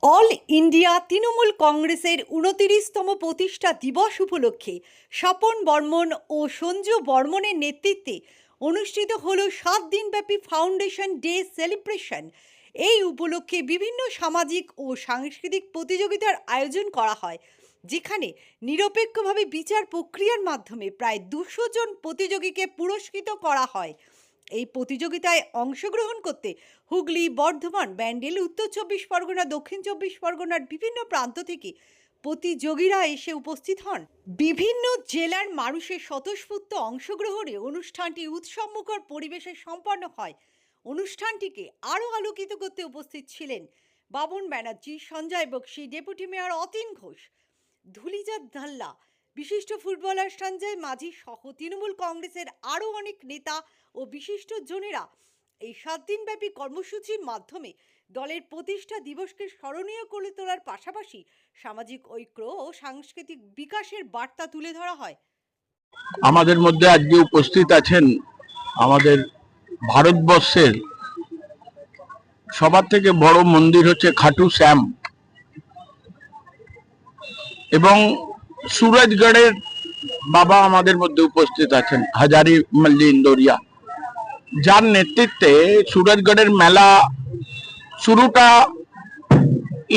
All India Trinamool কংগ্রেসের ২৯তম প্রতিষ্ঠা দিবস উপলক্ষে স্বপন বর্মন ও সঞ্জু বর্মনের নেতৃত্বে অনুষ্ঠিত হল ৭ দিনব্যাপী ফাউন্ডেশন ডে সেলিব্রেশন। এই উপলক্ষে বিভিন্ন সামাজিক ও সাংস্কৃতিক প্রতিযোগিতার আয়োজন করা হয়, যেখানে নিরপেক্ষভাবে বিচার প্রক্রিয়ার মাধ্যমে প্রায় ২০০ জন প্রতিযোগীকে পুরস্কৃত করা হয়। এই প্রতিযোগিতায় অংশগ্রহণ করতে হুগলি, বর্ধমান, ব্যান্ডেল, উত্তর ২৪ পরগনা, দক্ষিণ ২৪ পরগনার বিভিন্ন প্রান্ত থেকে প্রতিযোগীরা এসে উপস্থিত হন। বিভিন্ন জেলার মানুষের স্বতঃস্ফূর্ত অংশগ্রহণে অনুষ্ঠানটি উৎসবমুখর পরিবেশে সম্পন্ন হয়। অনুষ্ঠানটিকে আরও আলোকিত করতে উপস্থিত ছিলেন বাবন ব্যানার্জি, সঞ্জয় বক্সি, ডেপুটি মেয়র অতীন ঘোষ, ধুলিচাঁদ ধাল্লা, বিশিষ্ট ফুটবলার সঞ্জয় মাঝি সহ তৃণমূল কংগ্রেসের আরও অনেক নেতা ও বিশিষ্ট জনেরা। এই ৭ দিনব্যাপী কর্মসূচির মাধ্যমে দলের প্রতিষ্ঠা দিবসকে স্মরণীয় করে তোলার পাশাপাশি সামাজিক ঐক্য ও সাংস্কৃতিক বিকাশের বার্তা তুলে ধরা হয়। আমাদের মধ্যে আজকে উপস্থিত আছেন আমাদের ভারতবর্ষের সবার থেকে বড় মন্দির হচ্ছে খাটু শ্যাম, এবং সুরজগড়ের বাবা আমাদের মধ্যে উপস্থিত আছেন হাজারি মল্লি ইন্দোরিয়া, যার নেতৃত্বে সুরজগড়ের মেলা শুরুটা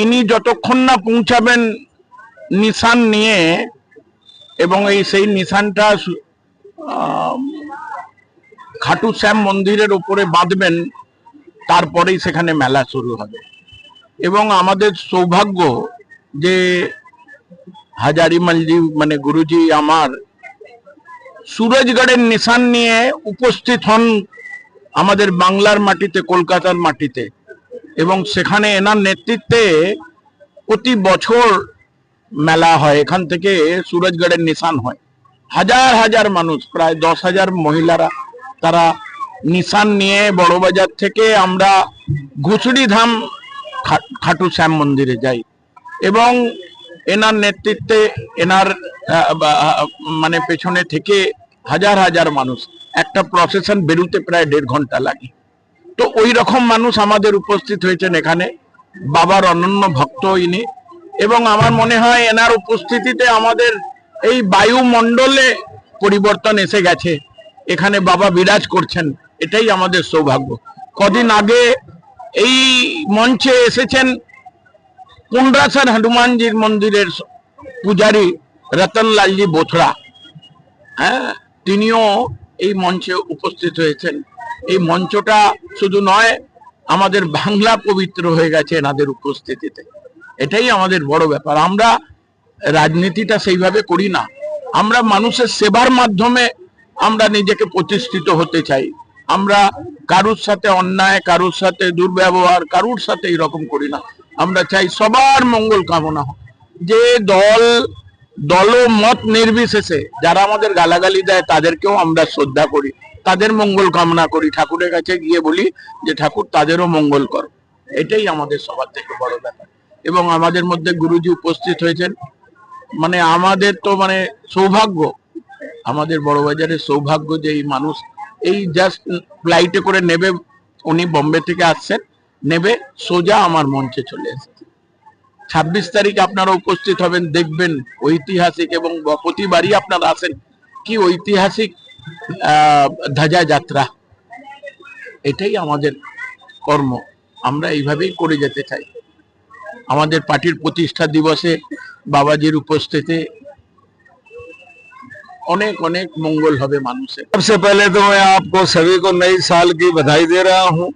ইনি যতক্ষণ না পৌঁছাবেন নিশান নিয়ে, এবং সেই নিশানটা খাটু শ্যাম মন্দিরের উপরে বাঁধবেন, তারপরেই সেখানে মেলা শুরু হবে। এবং আমাদের সৌভাগ্য যে হাজারি মল্লি মানে গুরুজি আমার সুরজগড়ের নিশান নিয়ে উপস্থিত হন আমাদের বাংলার মাটিতে, কলকাতার মাটিতে, এবং সেখানে এনার নেতৃত্বে প্রতি বছর মেলা হয়। এখান থেকে সুরজগড়ের নিশান হয়, হাজার হাজার মানুষ, প্রায় ১০,০০০ মহিলারা, তারা নিশান নিয়ে বড়বাজার থেকে আমরা ঘুষড়ি ধাম খাটু শ্যাম মন্দিরে যাই, এবং এনার নেতৃত্বে এনার মানে পেছনে থেকে হাজার হাজার মানুষ, একটা প্রসেশন বেরোতে প্রায় ১.৫ ঘন্টা লাগে। তো ওই রকম মানুষ আমাদের উপস্থিত হয়েছেন এখানে, বাবার অনন্য ভক্ত ইনি, এবং আমার মনে হয় এনার উপস্থিতিতে আমাদের এই বায়ুমণ্ডলে পরিবর্তন এসে গেছে। এখানে বাবা বিরাজ করছেন, এটাই আমাদের সৌভাগ্য। কদিন আগে এই মঞ্চে এসেছেন পুন্ড্রাসর হনুমানজির মন্দিরের পূজারী রতনলালজি বোথরা, হ্যাঁ, তিনিও এই মঞ্চে উপস্থিত হয়েছেন। এই মঞ্চটা শুধু নয়, আমাদের বাংলা পবিত্র হয়ে গেছে এনাদের উপস্থিতিতে, এটাই আমাদের বড় ব্যাপার। আমরা রাজনীতিটা সেইভাবে করি না, আমরা মানুষের সেবার মাধ্যমে আমরা নিজেকে প্রতিষ্ঠিত হতে চাই। আমরা কারুর সাথে অন্যায়, কারুর সাথে দুর্ব্যবহার, কারুর সাথে এরকম করি না। আমরা চাই সবার মঙ্গল কামনা হোক। যে দল মত নির্বিশেষে যারা আমাদের গালাগালি দেয় তাদেরকেও আমরা শ্রদ্ধা করি, তাদের মঙ্গল কামনা করি, ঠাকুরের কাছে গিয়ে বলি যে ঠাকুর তাদেরও মঙ্গল করো। এটাই আমাদের সবার থেকে বড় ব্যাপার। এবং আমাদের মধ্যে গুরুজি উপস্থিত হয়েছেন, মানে আমাদের তো মানে সৌভাগ্য, আমাদের বড়বাজারের সৌভাগ্য যে এই মানুষ এই জাস্ট ফ্লাইটে করে নেবে, উনি বোম্বে থেকে আসছেন, নেবে সোজা আমার মঞ্চে চলে এসেছে। ২৬ তারিখ আপনারা উপস্থিত হবেন, দেখবেন ঐতিহাসিক, এবং প্রতিবারই আপনারা আসেন, কি ঐতিহাসিক ধ্বজা যাত্রা। এটাই আমাদের কর্ম, আমরা এইভাবেই করে যেতে চাই। আমাদের পার্টির প্রতিষ্ঠা দিবসে বাবাজির উপস্থিতি অনেক অনেক মঙ্গল হবে মানুষের। सबसे पहले तो मैं आपको सभी को नई साल की बधाई दे रहा हूं,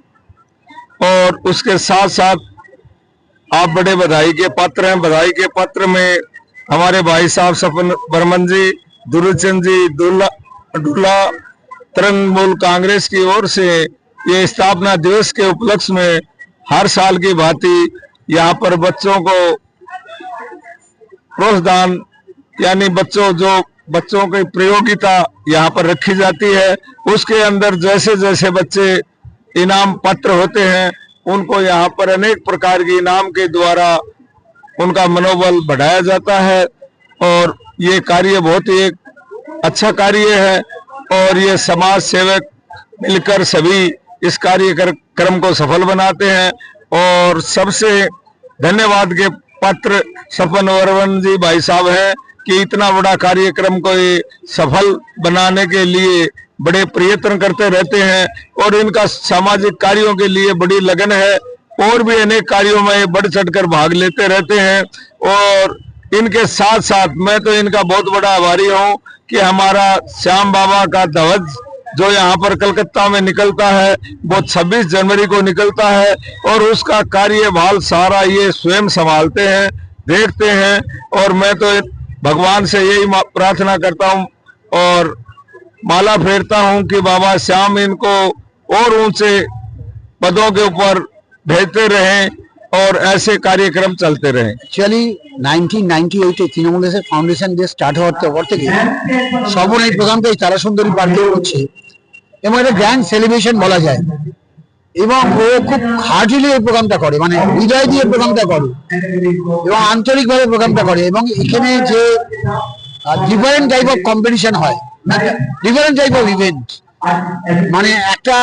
और उसके साथ साथ आप बड़े बधाई के पात्र हैं। बधाई के पत्र में हमारे भाई साहब सपन बर्मन जी, दुरुचंद जी, डुल्ला तृणमूल कांग्रेस की ओर से ये स्थापना दिवस के उपलक्ष्य में हर साल की भांति यहाँ पर बच्चों को प्रोत्साहन, यानी बच्चों की प्रतियोगिता यहाँ पर रखी जाती है। उसके अंदर जैसे जैसे बच्चे इनाम पत्र होते हैं, उनको यहाँ पर अनेक प्रकार के इनाम के द्वारा उनका मनोबल बढ़ाया जाता है, और ये कार्य बहुत ही एक अच्छा कार्य है। और ये समाज सेवक मिलकर सभी इस कार्यक्रम को सफल बनाते हैं। और सबसे धन्यवाद के पात्र सपन वर्मन जी भाई साहब हैं कि इतना बड़ा कार्यक्रम को ये सफल बनाने के लिए बड़े प्रयत्न करते रहते हैं और इनका सामाजिक कार्यों के लिए बड़ी लगन है और भी अनेक कार्यों में बढ़ चढ़कर भाग लेते रहते हैं। और इनके साथ साथ मैं तो इनका बहुत बड़ा आभारी हूँ कि हमारा श्याम बाबा का ध्वज जो यहाँ पर कलकत्ता में निकलता है वो 26 जनवरी को निकलता है और उसका कार्यभार सारा ये स्वयं संभालते हैं, देखते हैं। और मैं तो भगवान से यही प्रार्थना करता हूँ और माला फेरता हूँ कि बाबा श्याम इनको और ऊंचे पदों के ऊपर भेजते रहें और ऐसे कार्यक्रम चलते रहें। অ্যাকচুয়ালি 1998 তৃণমূলের ফাউন্ডেশন যে স্টার্ট হওয়ার পর থেকে সবন এই প্রোগ্রামটা এই তারা সুন্দরী পার্কে হচ্ছে এবং এটা গ্র্যান্ড সেলিব্রেশন বলা যায় এবং ও খুব হার্টিলি এই প্রোগ্রামটা করে, মানে হৃদয় দিয়ে প্রোগ্রামটা করে এবং আন্তরিকভাবে প্রোগ্রামটা করে। এবং এখানে যে ডিফারেন্ট টাইপ অফ কম্পিটিশন হয়, ডিফারেন্ট টাইপ অফ ইভেন্ট, মানে একটা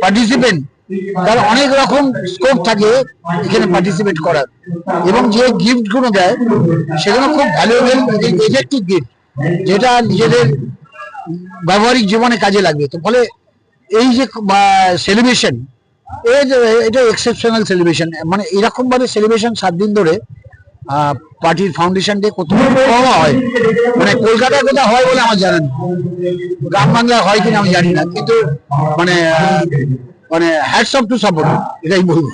পার্টিসিপেন্ট তার অনেক রকম স্কোপ থাকে এখানে পার্টিসিপেট করার এবং যে গিফট গুলো দেয় সেগুলো খুব ভ্যালুয়েবল ইফেক্টিভ গিফট যেটা নিজেদের ব্যবহারিক জীবনে কাজে লাগবে। তো ফলে এই যে সেলিব্রেশন এটা এক্সেপশনাল সেলিব্রেশন, মানে এরকম ভাবে সেলিব্রেশন 7 দিন ধরে পার্টির ফাউন্ডেশন ডে কত কম হয়, মানে কলকাতায় কোথাও হয় বলে আমার জানা নেই, গ্রাম বাংলায় হয় কিনা আমি জানি না, কিন্তু মানে মানে হ্যাটস অফ টু সাপোর্ট এটাই বলবো।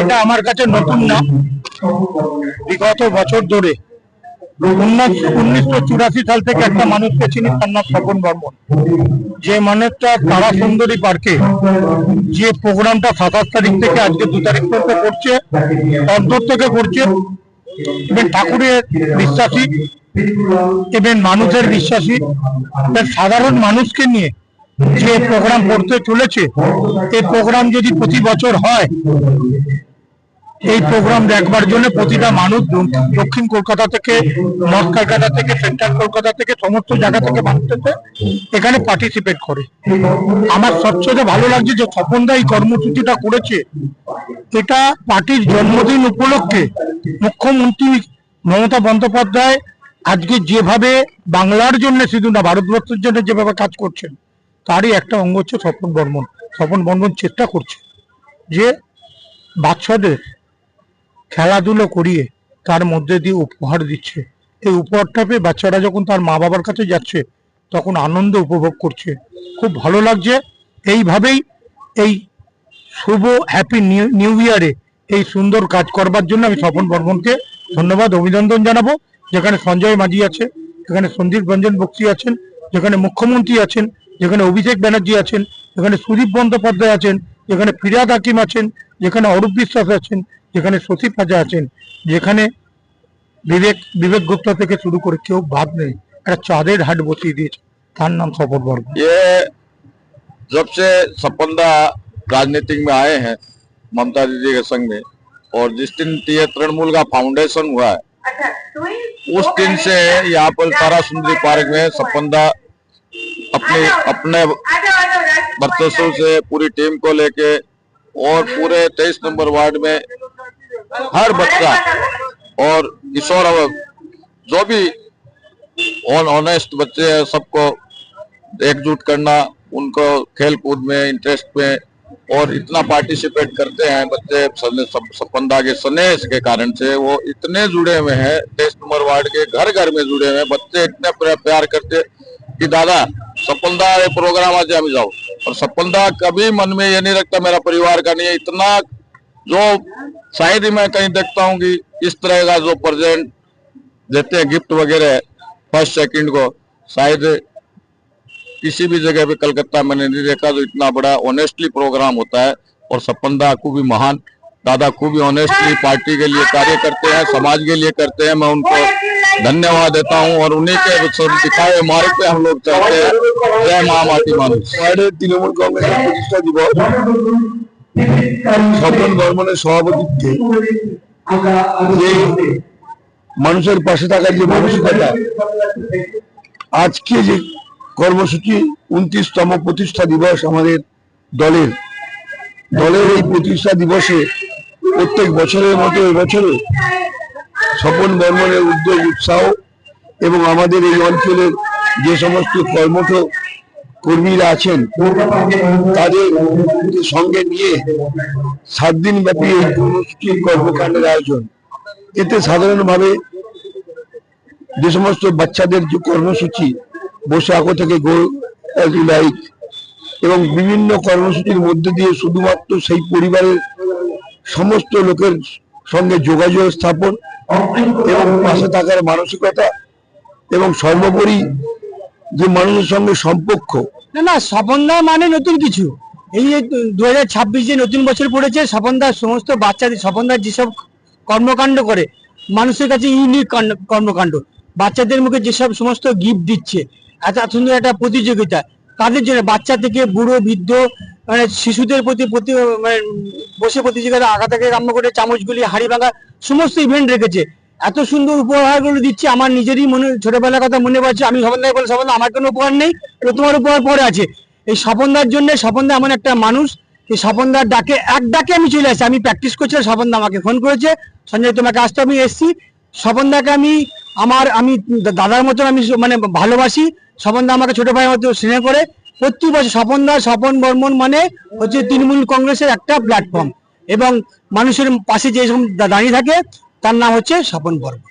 এটা আমার কাছে নতুন না, বিগত বছর ধরে 1984 সাল থেকে একটা মানুষকে চিনি, তার নাম স্বপন বর্মন। যে মানুষটা তারা সুন্দরী পার্কে যে প্রোগ্রামটা 27 তারিখ থেকে আজকে 2 তারিখ পর্যন্ত করছে, অন্তর থেকে করছে, এবং ঠাকুরের বিশ্বাসী এবং মানুষের বিশ্বাসী, সাধারণ মানুষকে নিয়ে যে প্রোগ্রাম করতে চলেছে, এই প্রোগ্রাম যদি প্রতি বছর হয়, এই প্রোগ্রাম দেখবার জন্য প্রতিটা মানুষ দক্ষিণ কলকাতা থেকে, নর্থ কলকাতা থেকে, সেন্ট্রাল কলকাতা থেকে, সমস্ত জায়গা থেকে মানুষ এখানে পার্টিসিপেট করে। আমার সবচেয়ে ভালো লাগছে যে স্বপনদা এই কর্মসূচিটা করেছে, এটা পার্টির জন্মদিন উপলক্ষে মুখ্যমন্ত্রী মমতা বন্দ্যোপাধ্যায় আজকে যেভাবে বাংলার জন্য, শুধু না ভারতবর্ষের জন্য যেভাবে কাজ করছেন, তারই একটা অঙ্গ হচ্ছে স্বপন বর্মন। স্বপন বর্মন চেষ্টা করছে যে বাচ্চাদের খেলাধুলো করিয়ে তার মধ্যে দিয়ে উপহার দিচ্ছে। এই উপহারটা পেয়ে বাচ্চারা যখন তার মা বাবার কাছে যাচ্ছে তখন আনন্দ উপভোগ করছে, খুব ভালো লাগছে। এইভাবেই এই শুভ হ্যাপি নিউ ইয়ারে এই সুন্দর কাজ করবার জন্য আমি স্বপন বর্মনকে ধন্যবাদ, অভিনন্দন জানাবো। যেখানে সঞ্জয় মাঝি আছে, যেখানে সন্দীপ রঞ্জন বক্সি আছেন, যেখানে মুখ্যমন্ত্রী আছেন, যেখানে অভিষেক ব্যানার্জি আছেন, যেখানে সুদীপ বন্দ্যোপাধ্যায় আছেন, যেখানে ফিরহাদ হাকিম আছেন, যেখানে অরূপ বিশ্বাস আছেন, যেখানে শশী পাজা আছেন, যেখানে বিবেক গুপ্তা থেকে শুরু করে কেউ বাদ নেই, একটা চাঁদের হাট বসিয়ে দিয়েছে, তার নাম স্বপন বর্মন। ये जब से सपनदा राजनीति में आए हैं ममता दीदी के संग में, और जिस दिन ये तृणमूल का फाउंडेशन हुआ है उस दिन से यहाँ पर तारा सुंदरी पार्क में सपनदा अपने वर्चस्व से पूरी टीम को लेके और पूरे 23 नंबर वार्ड में हर बच्चा और किशोर जो भी ऑनेस्ट बच्चे हैं सबको एकजुट करना, उनको खेल कूद में इंटरेस्ट में, और इतना पार्टिसिपेट करते हैं बच्चे। सपनदा के स्नेह के कारण से वो इतने जुड़े हुए हैं, 23 नंबर वार्ड के घर घर में जुड़े हुए हैं बच्चे, इतने प्यार करते कि दादा सपनदा ये प्रोग्राम आज हम जाओ। और सपनदा कभी मन में ये नहीं रखता मेरा परिवार का नहीं है, इतना जो शायद ही मैं कहीं देखता हूँ कि इस तरह का जो प्रेजेंट देते हैं गिफ्ट वगैरह फर्स्ट सेकंड को, शायद किसी भी जगह पे कलकत्ता मैंने नहीं देखा जो इतना बड़ा ऑनेस्टली प्रोग्राम होता है। और सपनदा को भी महान दादा को भी ऑनेस्टली पार्टी के लिए कार्य करते हैं, समाज के लिए करते हैं, मैं उनको धन्यवाद देता हूं और उन्हीं के दिखाए मार्ग पे हम लोग चलते हैं। जय मां माटी मानुष। তৃণমূল কংগ্রেসের প্রতিষ্ঠা দিবস স্বপন বর্মনের সভাপতিত্বে যে মানুষের পাশে থাকার যে মানসিকতা, আজকে যে কর্মসূচি 29তম প্রতিষ্ঠা দিবস আমাদের দলের দলের এই প্রতিষ্ঠা দিবসে প্রত্যেক বছরের মতো এবছরে স্বপন বর্মনের উদ্যোগ, উৎসাহ এবং আমাদের এই অঞ্চলের যে সমস্ত কর্মঠ কর্মীরা আছেন তাদের সঙ্গে নিয়ে 7 দিন ব্যাপী এই কর্মসূচির কর্মকাণ্ডের আয়োজন। এতে সাধারণভাবে যে সমস্ত বাচ্চাদের যে কর্মসূচি, বসে আঁকো থেকে গো লাইক এবং বিভিন্ন কর্মসূচির মধ্যে দিয়ে শুধুমাত্র সেই পরিবারের সমস্ত লোকের সঙ্গে যোগাযোগ স্থাপন এবং পাশে থাকার মানসিকতা এবং সর্বোপরি যে মানুষের সঙ্গে সম্পর্ক। না, স্বপনদা মানে নতুন কিছু। এই যে 2026 যে নতুন বছর পড়েছে, স্বপনদার সমস্ত বাচ্চাদের, স্বপনদার যেসব কর্মকাণ্ড করে মানুষের কাছে ইউনিক কর্মকাণ্ড, বাচ্চাদের মুখে যেসব সমস্ত গিফট দিচ্ছে, এত সুন্দর একটা প্রতিযোগিতা, তাদের জন্য বাচ্চা থেকে বুড়ো বৃদ্ধ মানে শিশুদের প্রতি মানে বসে প্রতিযোগিতা আঁকা থেকে আরম্ভ করে চামচগুলি, হাড়ি ভাঙা সমস্ত ইভেন্ট রেখেছে। এত সুন্দর উপহারগুলো দিচ্ছে, আমার নিজেরই মনে ছোটবেলার কথা মনে পড়ছে। আমি স্বপনদাকে বলে, স্বপনদা আমার কোনো উপহার নেই, তোমার উপহার পরে আছে। এই স্বপনদার জন্য, স্বপনদা এমন একটা মানুষ, এই স্বপনদার ডাকে আমি চলে আসছি। আমি প্র্যাকটিস করছিলাম, স্বপনদা আমাকে ফোন করেছে, সঞ্জয় তোমাকে আসতে, আমি এসছি। স্বপনদাকে আমি দাদার মতন আমি মানে ভালোবাসি। স্বপনদা আমাকে ছোট ভাইয়ের মতো স্নেহ করে। প্রতি বছর স্বপন বর্মন মানে হচ্ছে তৃণমূল কংগ্রেসের একটা প্ল্যাটফর্ম এবং মানুষের পাশে যে দাঁড়িয়ে থাকে তার নাম হচ্ছে স্বপন বর্মন।